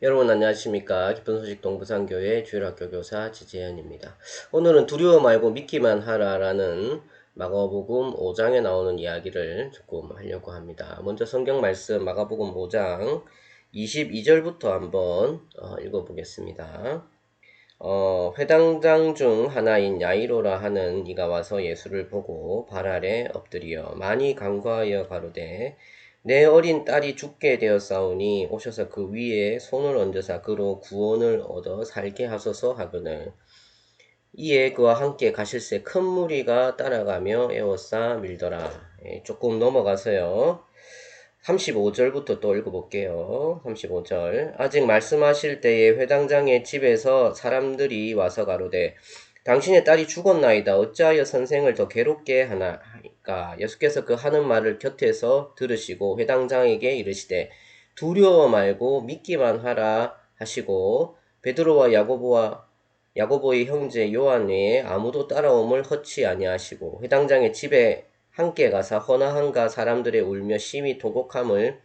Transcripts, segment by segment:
여러분 안녕하십니까. 기쁜 소식 동부산교회 주일학교 교사 지재현입니다. 오늘은 두려워 말고 믿기만 하라라는 마가복음 5장에 나오는 이야기를 조금 하려고 합니다. 먼저 성경 말씀 마가복음 5장 22절부터 한번 읽어보겠습니다. 회당장 중 하나인 야이로라 하는 이가 와서 예수를 보고 발 아래 엎드려 많이 간구하여 가로되 내 어린 딸이 죽게 되었사오니 오셔서 그 위에 손을 얹으사 그로 구원을 얻어 살게 하소서 하거늘. 이에 그와 함께 가실새 큰 무리가 따라가며 에워싸 밀더라. 조금 넘어가서요. 35절부터 또 읽어볼게요. 35절. 아직 말씀하실 때에 회당장의 집에서 사람들이 와서 가로되 당신의 딸이 죽었나이다. 어찌하여 선생을 더 괴롭게 하나이까? 예수께서 그 하는 말을 곁에서 들으시고 회당장에게 이르시되 두려워 말고 믿기만 하라 하시고 베드로와 야고보의 형제 요한 외에 아무도 따라옴을 허치 아니하시고 회당장의 집에 함께 가사 허나한가 사람들의 울며 심히 통곡함을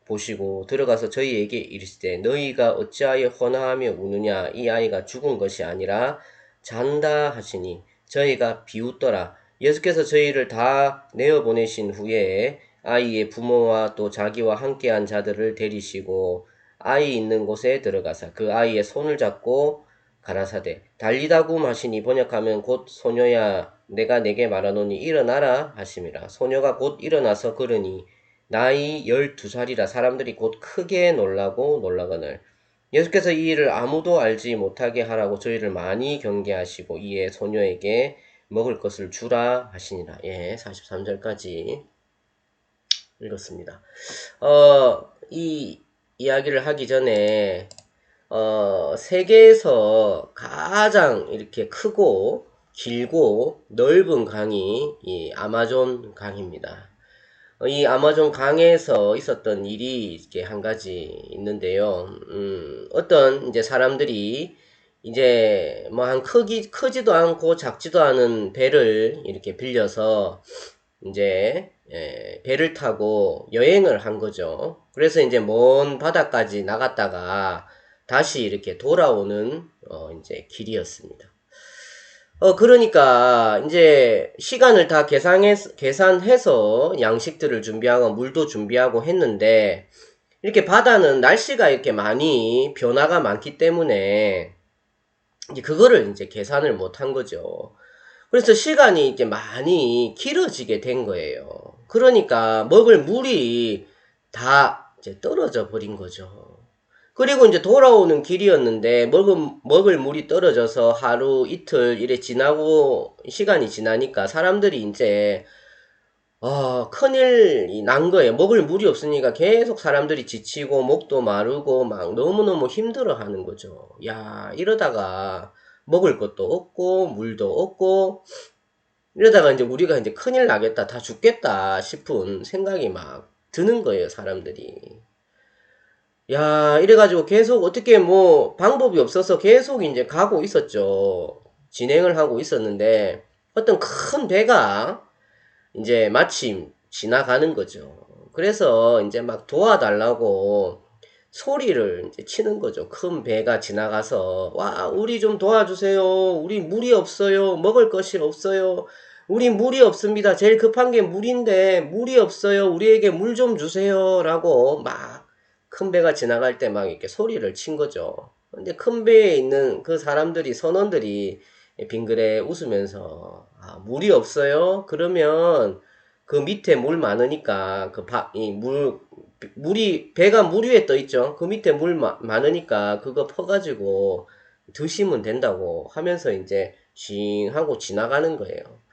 보시고 들어가서 저희에게 이르시되 너희가 어찌하여 허나하며 우느냐? 이 아이가 죽은 것이 아니라 잔다 하시니 저희가 비웃더라. 예수께서 저희를 다 내어보내신 후에 아이의 부모와 또 자기와 함께한 자들을 데리시고 아이 있는 곳에 들어가사 그 아이의 손을 잡고 가라사대 달리다굼 하시니 번역하면 곧 소녀야 내가 내게 말하노니 일어나라 하심이라. 소녀가 곧 일어나서 걸으니 나이 12살이라. 사람들이 곧 크게 놀라거늘 예수께서 이 일을 아무도 알지 못하게 하라고 저희를 많이 경계하시고 이에 소녀에게 먹을 것을 주라 하시니라. 43절까지 읽었습니다. 이 이야기를 하기 전에 세계에서 가장 이렇게 크고 길고 넓은 강이 이 아마존 강입니다. 이 아마존 강에서 있었던 일이 이렇게 한 가지 있는데요. 어떤 이제 사람들이 이제 뭐 크지도 않고 작지도 않은 배를 이렇게 빌려서 이제 배를 타고 여행을 한 거죠. 그래서 이제 먼 바다까지 나갔다가 다시 이렇게 돌아오는 이제 길이었습니다. 그러니까 이제 시간을 다 계산해서 양식들을 준비하고 물도 준비하고 했는데 이렇게 바다는 날씨가 이렇게 많이 변화가 많기 때문에 이제 그거를 이제 계산을 못 한 거죠. 그래서 시간이 이제 많이 길어지게 된 거예요. 그러니까 먹을 물이 다 이제 떨어져 버린 거죠. 그리고 이제 돌아오는 길이었는데 먹을 물이 떨어져서 하루 이틀 이래 지나고 시간이 지나니까 사람들이 이제 큰일이 난 거예요. 먹을 물이 없으니까 계속 사람들이 지치고 목도 마르고 막 너무너무 힘들어 하는 거죠. 야, 이러다가 먹을 것도 없고 물도 없고 이러다가 이제 우리가 이제 큰일 나겠다, 다 죽겠다 싶은 생각이 막 드는 거예요, 사람들이. 야, 이래가지고 계속 어떻게 뭐 방법이 없어서 계속 이제 가고 있었죠. 진행을 하고 있었는데 어떤 큰 배가 이제 마침 지나가는 거죠. 그래서 이제 막 도와달라고 소리를 이제 치는 거죠. 큰 배가 지나가서 와, 우리 좀 도와주세요. 우리 물이 없어요. 먹을 것이 없어요. 우리 물이 없습니다. 제일 급한 게 물인데 물이 없어요. 우리에게 물 좀 주세요라고 막 큰 배가 지나갈 때 막 이렇게 소리를 친 거죠. 근데 큰 배에 있는 그 사람들이 선원들이 빙그레 웃으면서 물이 없어요? 그러면 그 밑에 물 많으니까 물이 배가 물 위에 떠 있죠. 그 밑에 물 많으니까 그거 퍼가지고 드시면 된다고 하면서 이제 싱 하고 지나가는 거예요.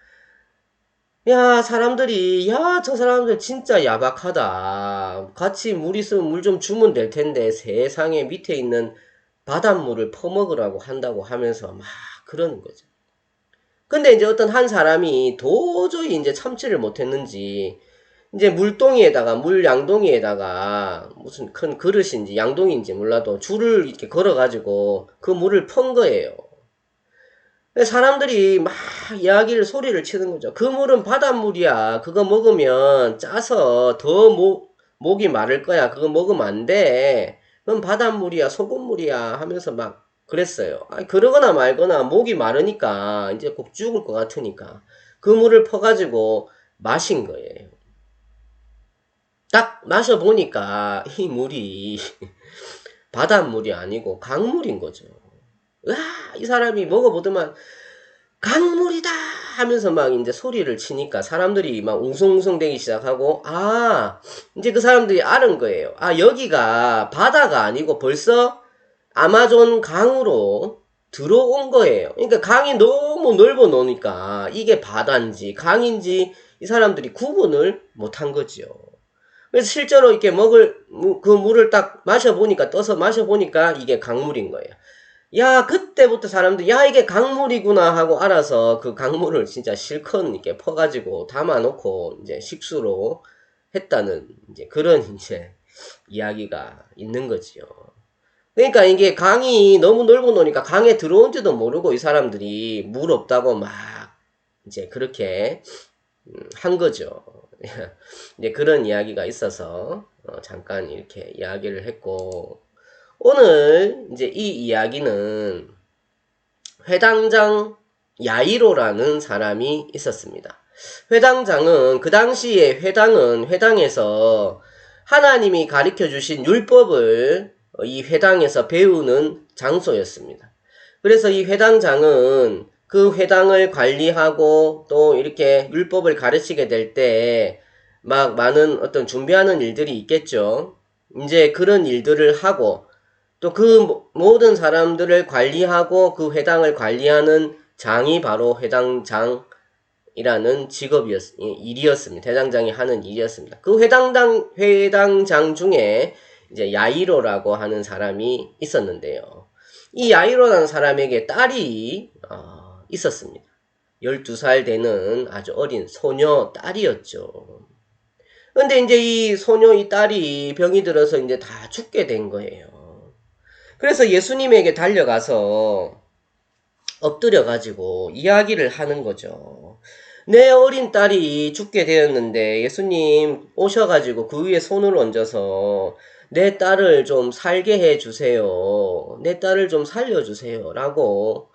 야, 사람들이, 야, 저 사람들 진짜 야박하다. 같이 물 있으면 물 좀 주면 될 텐데, 세상에 밑에 있는 바닷물을 퍼먹으라고 한다고 하면서 막 그러는 거죠. 근데 이제 어떤 한 사람이 도저히 이제 참지를 못했는지, 이제 물 양동이에다가 무슨 큰 그릇인지 양동인지 몰라도 줄을 이렇게 걸어가지고 그 물을 펀 거예요. 사람들이 막 소리를 치는 거죠. 그 물은 바닷물이야. 그거 먹으면 짜서 더 목이 마를 거야. 그거 먹으면 안 돼. 그럼 바닷물이야, 소금물이야 하면서 막 그랬어요. 그러거나 말거나 목이 마르니까 이제 꼭 죽을 것 같으니까 그 물을 퍼가지고 마신 거예요. 딱 마셔보니까 이 물이 바닷물이 아니고 강물인 거죠. 으아, 이 사람이 먹어보더만 강물이다 하면서 막 이제 소리를 치니까 사람들이 막 웅성웅성 대기 시작하고, 이제 그 사람들이 알은 거예요. 여기가 바다가 아니고 벌써 아마존 강으로 들어온 거예요. 그러니까 강이 너무 넓어 놓으니까 이게 바다인지 강인지 이 사람들이 구분을 못한 거지요. 그래서 실제로 이렇게 그 물을 딱 마셔보니까, 떠서 마셔보니까 이게 강물인 거예요. 야, 그때부터 사람들이, 야, 이게 강물이구나 하고 알아서 그 강물을 진짜 실컷 이렇게 퍼가지고 담아놓고 이제 식수로 했다는 이제 그런 이제 이야기가 있는 거지요. 그러니까 이게 강이 너무 넓어 놓으니까 강에 들어온지도 모르고 이 사람들이 물 없다고 막 이제 그렇게 한 거죠. 이제 그런 이야기가 있어서 잠깐 이렇게 이야기를 했고, 오늘 이제 이 이야기는 회당장 야이로라는 사람이 있었습니다. 회당장은 그 당시에 회당에서 하나님이 가르쳐 주신 율법을 이 회당에서 배우는 장소였습니다. 그래서 이 회당장은 그 회당을 관리하고 또 이렇게 율법을 가르치게 될 때 막 많은 어떤 준비하는 일들이 있겠죠. 이제 그런 일들을 하고 또 그 모든 사람들을 관리하고 그 회당을 관리하는 장이 바로 회당장이라는 일이었습니다. 회당장이 하는 일이었습니다. 그 회당장 중에 이제 야이로라고 하는 사람이 있었는데요. 이 야이로라는 사람에게 딸이 있었습니다. 12살 되는 아주 어린 소녀 딸이었죠. 근데 이제 이 딸이 병이 들어서 이제 다 죽게 된 거예요. 그래서 예수님에게 달려가서 엎드려가지고 이야기를 하는 거죠. 내 어린 딸이 죽게 되었는데 예수님 오셔가지고 그 위에 손을 얹어서 내 딸을 좀 살게 해주세요. 내 딸을 좀 살려주세요. 라고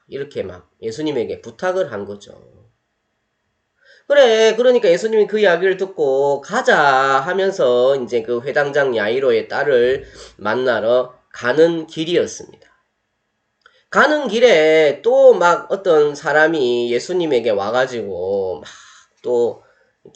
이렇게 막 예수님에게 부탁을 한 거죠. 그래, 그러니까 예수님이 그 이야기를 듣고 가자 하면서 이제 그 회당장 야이로의 딸을 만나러 가는 길이었습니다. 가는 길에 또 막 어떤 사람이 예수님에게 와가지고 막 또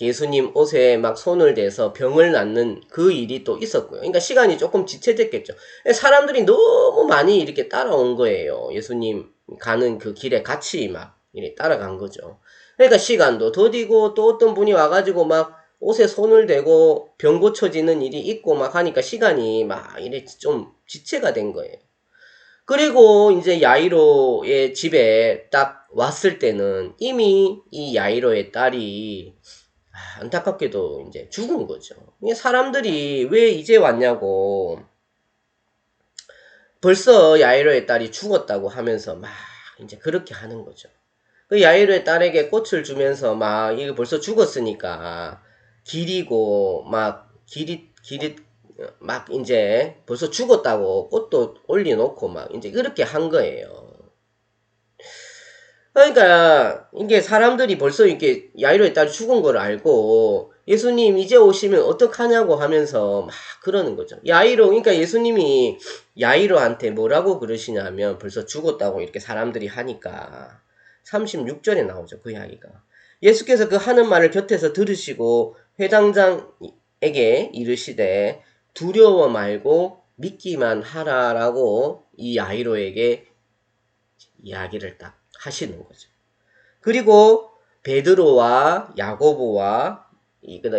예수님 옷에 막 손을 대서 병을 낫는 그 일이 또 있었고요. 그러니까 시간이 조금 지체됐겠죠. 사람들이 너무 많이 이렇게 따라온 거예요. 예수님 가는 그 길에 같이 막 이렇게 따라간 거죠. 그러니까 시간도 더디고 또 어떤 분이 와가지고 막 옷에 손을 대고 병 고쳐지는 일이 있고 막 하니까 시간이 막 이래 좀 지체가 된 거예요. 그리고 이제 야이로의 집에 딱 왔을 때는 이미 이 야이로의 딸이 안타깝게도 이제 죽은 거죠. 사람들이 왜 이제 왔냐고 벌써 야이로의 딸이 죽었다고 하면서 막 이제 그렇게 하는 거죠. 그 야이로의 딸에게 꽃을 주면서 막 이게 벌써 죽었으니까 기리고 막 막 이제 벌써 죽었다고 꽃도 올려놓고 막 이제 그렇게 한 거예요. 그러니까 이게 사람들이 벌써 이렇게 야이로의 딸이 죽은 걸 알고 예수님 이제 오시면 어떡하냐고 하면서 막 그러는 거죠. 그러니까 예수님이 야이로한테 뭐라고 그러시냐면 벌써 죽었다고 이렇게 사람들이 하니까 36절에 나오죠. 그 이야기가. 예수께서 그 하는 말을 곁에서 들으시고 회당장에게 이르시되 두려워 말고 믿기만 하라라고 이 야이로에게 이야기를 딱 하시는 거죠. 그리고 베드로와 야고보와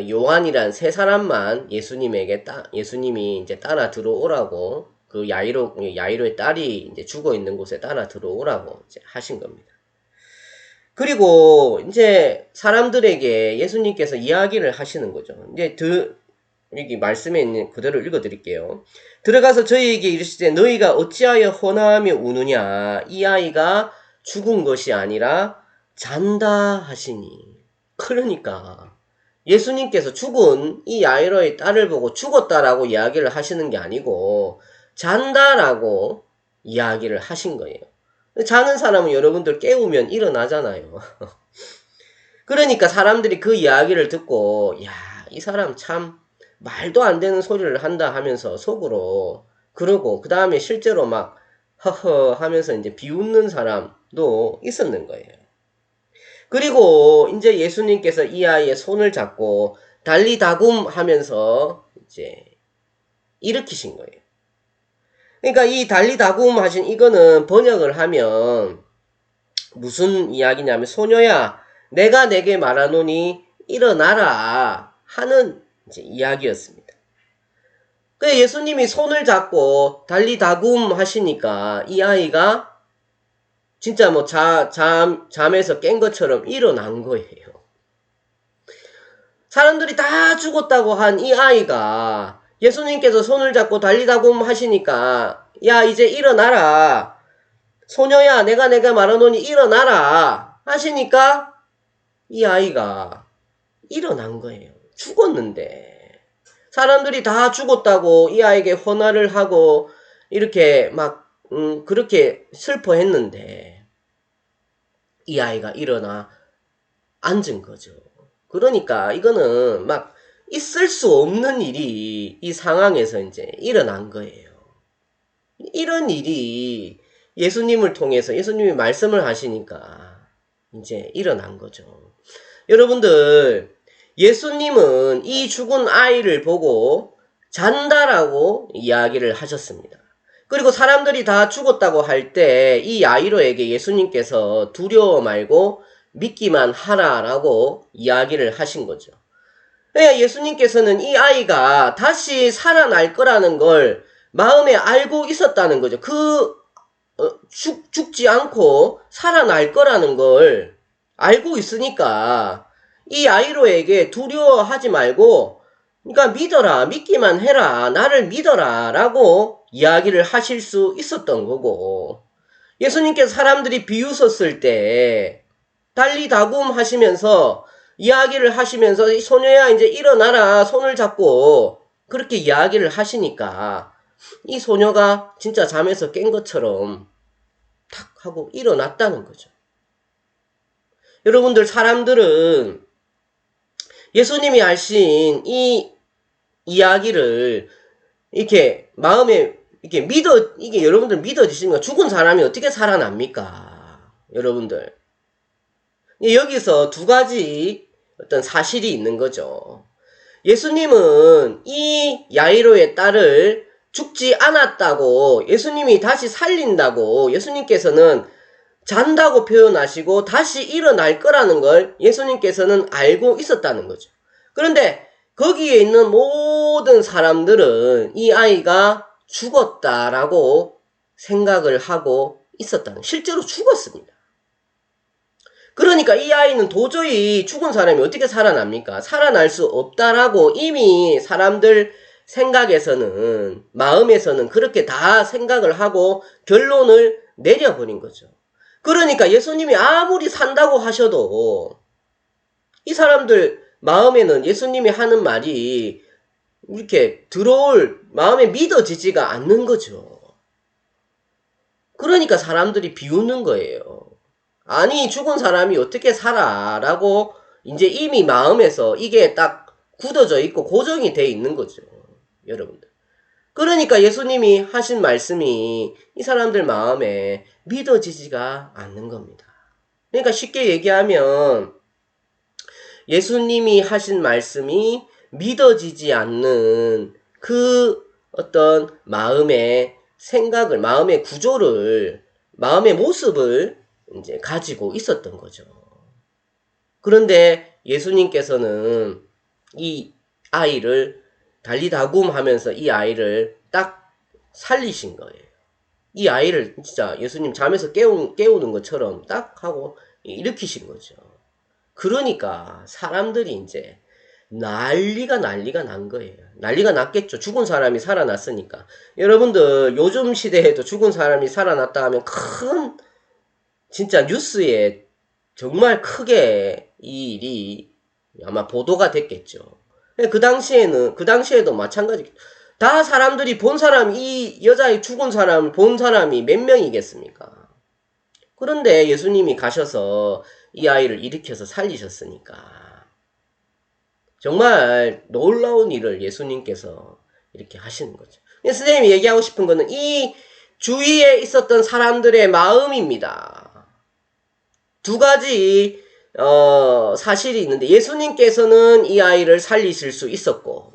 요한이란 세 사람만 예수님이 이제 따라 들어오라고 그 야이로의 딸이 이제 죽어 있는 곳에 따라 들어오라고 이제 하신 겁니다. 그리고 이제 사람들에게 예수님께서 이야기를 하시는 거죠. 이제 여기 말씀에 있는 그대로 읽어드릴게요. 들어가서 저희에게 이르시되 너희가 어찌하여 헌하며 우느냐 이 아이가 죽은 것이 아니라 잔다 하시니. 그러니까 예수님께서 죽은 이 야이로의 딸을 보고 죽었다라고 이야기를 하시는 게 아니고 잔다라고 이야기를 하신 거예요. 자는 사람은 여러분들 깨우면 일어나잖아요. 그러니까 사람들이 그 이야기를 듣고 야, 이 사람 참 말도 안 되는 소리를 한다 하면서 속으로 그러고 그 다음에 실제로 막 허허 하면서 이제 비웃는 사람도 있었는 거예요. 그리고 이제 예수님께서 이 아이의 손을 잡고 달리다굼 하면서 이제 일으키신 거예요. 그러니까 이 달리다굼 하신 이거는 번역을 하면 무슨 이야기냐면 소녀야 내가 내게 말하노니 일어나라 하는 이제 이야기였습니다. 그 예수님이 손을 잡고 달리다굼 하시니까 이 아이가 진짜 뭐 잠에서 깬 것처럼 일어난 거예요. 사람들이 다 죽었다고 한 이 아이가 예수님께서 손을 잡고 달리다굼 하시니까 야 이제 일어나라. 소녀야 내가 말하노니 일어나라 하시니까 이 아이가 일어난 거예요. 죽었는데 사람들이 다 죽었다고 이 아이에게 헌화를 하고 이렇게 막 그렇게 슬퍼했는데 이 아이가 일어나 앉은 거죠. 그러니까 이거는 막 있을 수 없는 일이 이 상황에서 이제 일어난 거예요. 이런 일이 예수님을 통해서 예수님이 말씀을 하시니까 이제 일어난 거죠. 여러분들, 예수님은 이 죽은 아이를 보고 잔다라고 이야기를 하셨습니다. 그리고 사람들이 다 죽었다고 할 때 이 야이로에게 예수님께서 두려워 말고 믿기만 하라라고 이야기를 하신 거죠. 예수님께서는 이 아이가 다시 살아날 거라는 걸 마음에 알고 있었다는 거죠. 죽지 않고 살아날 거라는 걸 알고 있으니까 이 야이로에게 두려워하지 말고 그러니까 믿어라, 믿기만 해라, 나를 믿어라 라고 이야기를 하실 수 있었던 거고 예수님께서 사람들이 비웃었을 때 달리다굼 하시면서 이야기를 하시면서 소녀야 이제 일어나라 손을 잡고 그렇게 이야기를 하시니까 이 소녀가 진짜 잠에서 깬 것처럼 탁 하고 일어났다는 거죠. 여러분들 사람들은 예수님이 하신 이 이야기를 이렇게 마음에 이게 이게 여러분들 믿어지십니까? 죽은 사람이 어떻게 살아납니까? 여러분들. 여기서 두 가지 어떤 사실이 있는 거죠. 예수님은 이 야이로의 딸을 죽지 않았다고 예수님이 다시 살린다고 예수님께서는 잔다고 표현하시고 다시 일어날 거라는 걸 예수님께서는 알고 있었다는 거죠. 그런데 거기에 있는 모든 사람들은 이 아이가 죽었다라고 생각을 하고 있었다는, 실제로 죽었습니다. 그러니까 이 아이는 도저히 죽은 사람이 어떻게 살아납니까? 살아날 수 없다라고 이미 사람들 생각에서는, 마음에서는 그렇게 다 생각을 하고 결론을 내려버린 거죠. 그러니까 예수님이 아무리 산다고 하셔도 이 사람들 마음에는 예수님이 하는 말이 이렇게 마음에 믿어지지가 않는 거죠. 그러니까 사람들이 비웃는 거예요. 아니 죽은 사람이 어떻게 살아? 라고 이제 이미 마음에서 이게 딱 굳어져 있고 고정이 돼 있는 거죠. 여러분들. 그러니까 예수님이 하신 말씀이 이 사람들 마음에 믿어지지가 않는 겁니다. 그러니까 쉽게 얘기하면 예수님이 하신 말씀이 믿어지지 않는 그 어떤 마음의 생각을, 마음의 구조를, 마음의 모습을 이제 가지고 있었던 거죠. 그런데 예수님께서는 이 아이를 달리다굼 하면서 이 아이를 딱 살리신 거예요. 이 아이를 진짜 예수님 잠에서 깨우는 것처럼 딱 하고 일으키신 거죠. 그러니까 사람들이 이제 난리가 난 거예요. 난리가 났겠죠. 죽은 사람이 살아났으니까. 여러분들 요즘 시대에도 죽은 사람이 살아났다 하면 큰 진짜 뉴스에 정말 크게 이 일이 아마 보도가 됐겠죠. 그 당시에도 마찬가지. 다 사람들이 본 사람, 이 여자의 죽은 사람을 본 사람이 몇 명이겠습니까? 그런데 예수님이 가셔서 이 아이를 일으켜서 살리셨으니까. 정말 놀라운 일을 예수님께서 이렇게 하시는 거죠. 선생님이 얘기하고 싶은 거는 이 주위에 있었던 사람들의 마음입니다. 두 가지 사실이 있는데 예수님께서는 이 아이를 살리실 수 있었고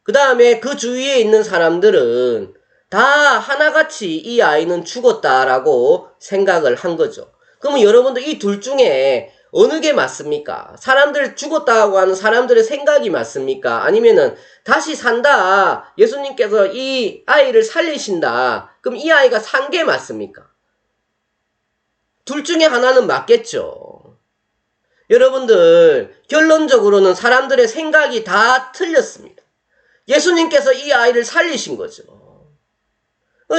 그 다음에 그 주위에 있는 사람들은 다 하나같이 이 아이는 죽었다라고 생각을 한 거죠. 그러면 여러분들 이 둘 중에 어느 게 맞습니까? 사람들 죽었다고 하는 사람들의 생각이 맞습니까? 아니면은 다시 산다. 예수님께서 이 아이를 살리신다. 그럼 이 아이가 산 게 맞습니까? 둘 중에 하나는 맞겠죠. 여러분들 결론적으로는 사람들의 생각이 다 틀렸습니다. 예수님께서 이 아이를 살리신 거죠.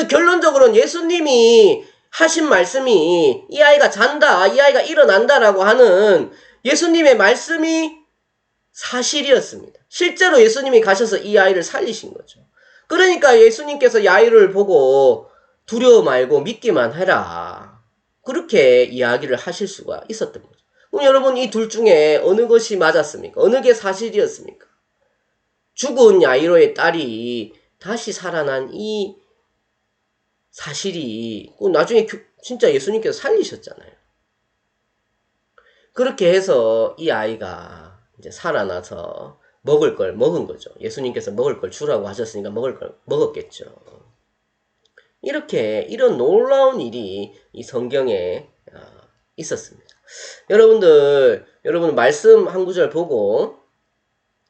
결론적으로는 예수님이 하신 말씀이 이 아이가 잔다, 이 아이가 일어난다라고 하는 예수님의 말씀이 사실이었습니다. 실제로 예수님이 가셔서 이 아이를 살리신 거죠. 그러니까 예수님께서 이 아이를 보고 두려워 말고 믿기만 해라. 그렇게 이야기를 하실 수가 있었던 거죠. 그럼 여러분 이 둘 중에 어느 것이 맞았습니까? 어느 게 사실이었습니까? 죽은 야이로의 딸이 다시 살아난 이 사실이 나중에 진짜 예수님께서 살리셨잖아요. 그렇게 해서 이 아이가 이제 살아나서 먹을 걸 먹은 거죠. 예수님께서 먹을 걸 주라고 하셨으니까 먹을 걸 먹었겠죠. 이런 놀라운 일이 이 성경에 있었습니다. 여러분 말씀 한 구절 보고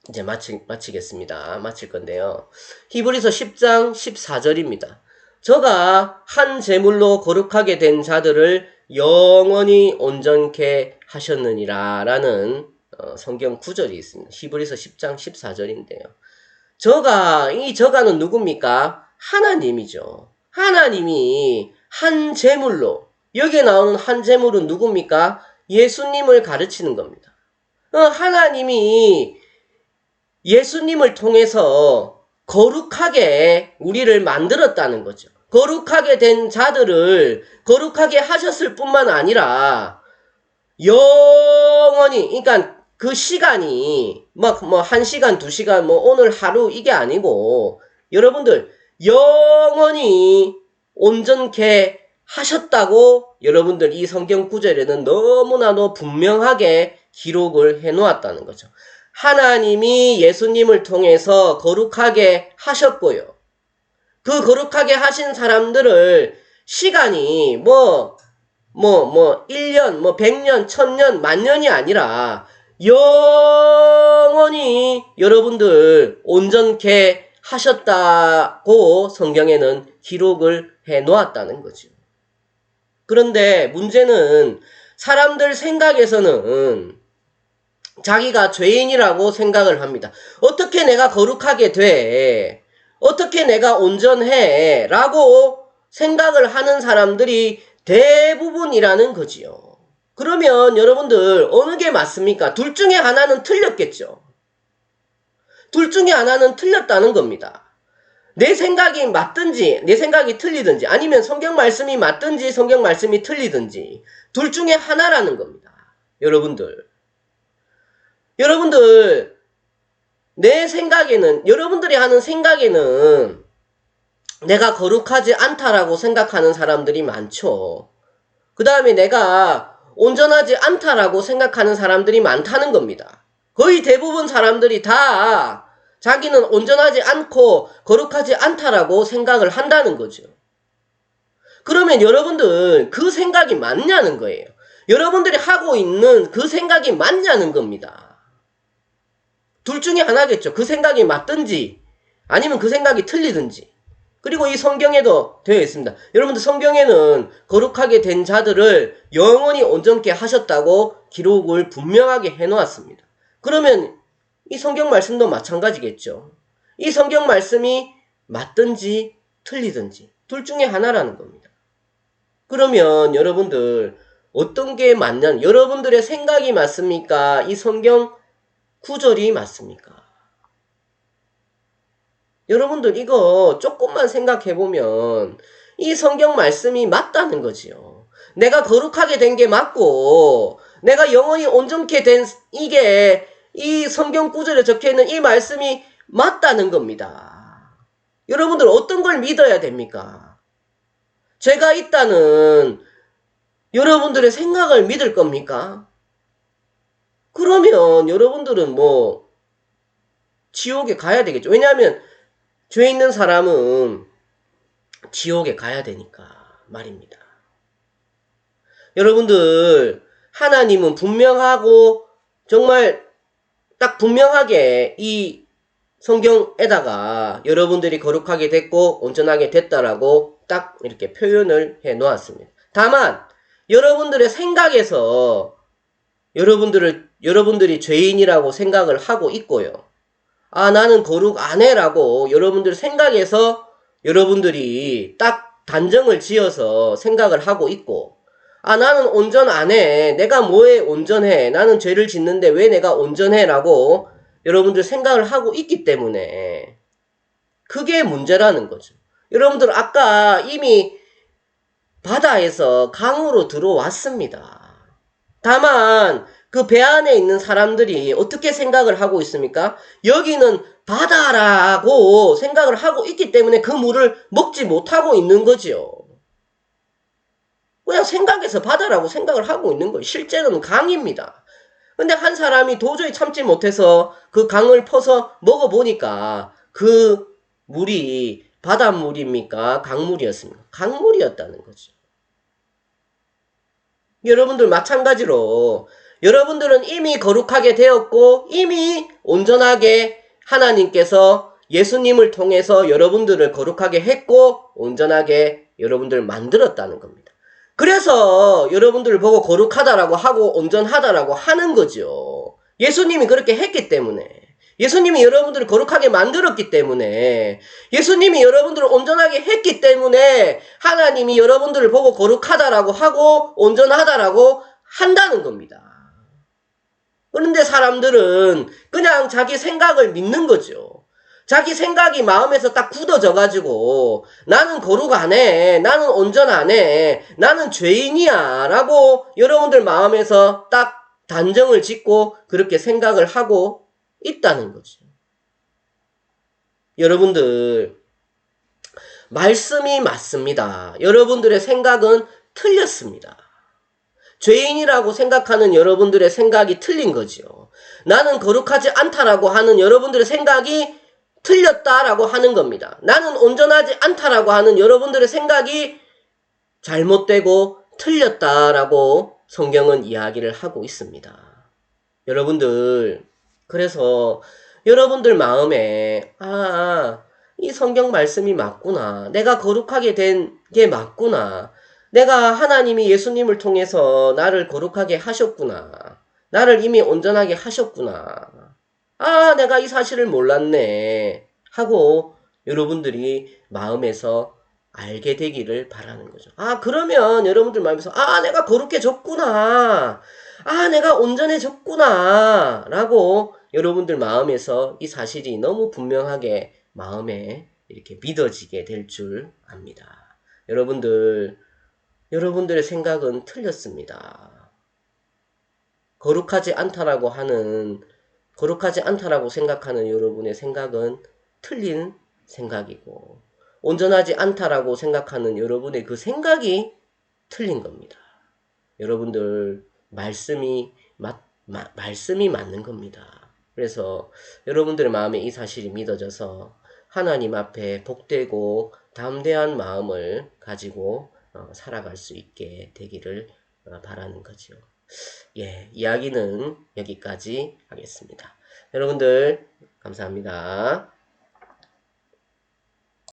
이제 마치겠습니다. 마칠 건데요. 히브리서 10장 14절입니다. 저가 한 제물로 거룩하게 된 자들을 영원히 온전케 하셨느니라 라는 성경 구절이 있습니다. 히브리서 10장 14절인데요. 이 저가는 누굽니까? 하나님이죠. 하나님이 한 제물로, 여기에 나오는 한 제물은 누굽니까? 예수님을 가르치는 겁니다. 하나님이 예수님을 통해서 거룩하게 우리를 만들었다는 거죠. 거룩하게 된 자들을 거룩하게 하셨을 뿐만 아니라 영원히, 그러니까 그 시간이 뭐 1시간, 2시간, 오늘 하루 이게 아니고 여러분들 영원히 온전케 하셨다고 여러분들 이 성경 구절에는 너무나도 분명하게 기록을 해 놓았다는 거죠. 하나님이 예수님을 통해서 거룩하게 하셨고요. 그 거룩하게 하신 사람들을 시간이 1년, 100년, 1000년, 만년이 아니라 영원히 여러분들 온전케 하셨다고 성경에는 기록을 해 놓았다는 거죠. 그런데 문제는 사람들 생각에서는 자기가 죄인이라고 생각을 합니다. 어떻게 내가 거룩하게 돼? 어떻게 내가 온전해? 라고 생각을 하는 사람들이 대부분이라는 거지요. 그러면 여러분들 어느 게 맞습니까? 둘 중에 하나는 틀렸겠죠. 둘 중에 하나는 틀렸다는 겁니다. 내 생각이 맞든지 내 생각이 틀리든지 아니면 성경 말씀이 맞든지 성경 말씀이 틀리든지 둘 중에 하나라는 겁니다. 여러분들 내 생각에는 여러분들이 하는 생각에는 내가 거룩하지 않다라고 생각하는 사람들이 많죠. 그 다음에 내가 온전하지 않다라고 생각하는 사람들이 많다는 겁니다. 거의 대부분 사람들이 다 자기는 온전하지 않고 거룩하지 않다라고 생각을 한다는 거죠. 그러면 여러분들 그 생각이 맞냐는 거예요. 여러분들이 하고 있는 그 생각이 맞냐는 겁니다. 둘 중에 하나겠죠. 그 생각이 맞든지 아니면 그 생각이 틀리든지. 그리고 이 성경에도 되어 있습니다. 여러분들 성경에는 거룩하게 된 자들을 영원히 온전케 하셨다고 기록을 분명하게 해놓았습니다. 그러면 이 성경 말씀도 마찬가지겠죠. 이 성경 말씀이 맞든지 틀리든지 둘 중에 하나라는 겁니다. 그러면 여러분들 어떤 게 맞는, 여러분들의 생각이 맞습니까? 이 성경 구절이 맞습니까? 여러분들 이거 조금만 생각해보면 이 성경 말씀이 맞다는 거지요. 내가 거룩하게 된 게 맞고 내가 영원히 온전케 된 이게 이 성경 구절에 적혀있는 이 말씀이 맞다는 겁니다. 여러분들 어떤 걸 믿어야 됩니까? 죄가 있다는 여러분들의 생각을 믿을 겁니까? 그러면 여러분들은 뭐 지옥에 가야 되겠죠. 왜냐하면 죄 있는 사람은 지옥에 가야 되니까 말입니다. 여러분들 하나님은 분명하고 정말 딱 분명하게 이 성경에다가 여러분들이 거룩하게 됐고 온전하게 됐다라고 딱 이렇게 표현을 해 놓았습니다. 다만 여러분들의 생각에서 여러분들이 죄인이라고 생각을 하고 있고요. 아, 나는 거룩 안 해라고 여러분들 생각에서 여러분들이 딱 단정을 지어서 생각을 하고 있고, 아, 나는 온전 안 해. 내가 뭐에 온전해. 나는 죄를 짓는데 왜 내가 온전해? 라고 여러분들 생각을 하고 있기 때문에 그게 문제라는 거죠. 여러분들 아까 이미 바다에서 강으로 들어왔습니다. 다만 그 배 안에 있는 사람들이 어떻게 생각을 하고 있습니까? 여기는 바다라고 생각을 하고 있기 때문에 그 물을 먹지 못하고 있는 거지요. 그냥 생각해서 바다라고 생각을 하고 있는 거예요. 실제로는 강입니다. 근데 한 사람이 도저히 참지 못해서 그 강을 퍼서 먹어보니까 그 물이 바닷물입니까? 강물이었습니까? 강물이었다는 거죠. 여러분들 마찬가지로 여러분들은 이미 거룩하게 되었고 이미 온전하게 하나님께서 예수님을 통해서 여러분들을 거룩하게 했고 온전하게 여러분들을 만들었다는 겁니다. 그래서 여러분들을 보고 거룩하다라고 하고 온전하다라고 하는 거죠. 예수님이 그렇게 했기 때문에, 예수님이 여러분들을 거룩하게 만들었기 때문에, 예수님이 여러분들을 온전하게 했기 때문에 하나님이 여러분들을 보고 거룩하다라고 하고 온전하다라고 한다는 겁니다. 그런데 사람들은 그냥 자기 생각을 믿는 거죠. 자기 생각이 마음에서 딱 굳어져가지고 나는 거룩 안 해, 나는 온전 안 해, 나는 죄인이야 라고 여러분들 마음에서 딱 단정을 짓고 그렇게 생각을 하고 있다는 거죠. 여러분들 말씀이 맞습니다. 여러분들의 생각은 틀렸습니다. 죄인이라고 생각하는 여러분들의 생각이 틀린 거죠. 나는 거룩하지 않다라고 하는 여러분들의 생각이 틀렸다라고 하는 겁니다. 나는 온전하지 않다라고 하는 여러분들의 생각이 잘못되고 틀렸다라고 성경은 이야기를 하고 있습니다. 여러분들, 그래서 여러분들 마음에 이 성경 말씀이 맞구나. 내가 거룩하게 된 게 맞구나. 내가 하나님이 예수님을 통해서 나를 거룩하게 하셨구나. 나를 이미 온전하게 하셨구나. 내가 이 사실을 몰랐네. 하고 여러분들이 마음에서 알게 되기를 바라는 거죠. 그러면 여러분들 마음에서 내가 거룩해졌구나. 내가 온전해졌구나. 라고 여러분들 마음에서 이 사실이 너무 분명하게 마음에 이렇게 믿어지게 될 줄 압니다. 여러분들의 생각은 틀렸습니다. 거룩하지 않다라고 생각하는 여러분의 생각은 틀린 생각이고, 온전하지 않다라고 생각하는 여러분의 그 생각이 틀린 겁니다. 여러분들, 말씀이 맞는 겁니다. 그래서 여러분들의 마음에 이 사실이 믿어져서 하나님 앞에 복되고 담대한 마음을 가지고 살아갈 수 있게 되기를 바라는 거죠. 이야기는 여기까지 하겠습니다. 여러분들 감사합니다.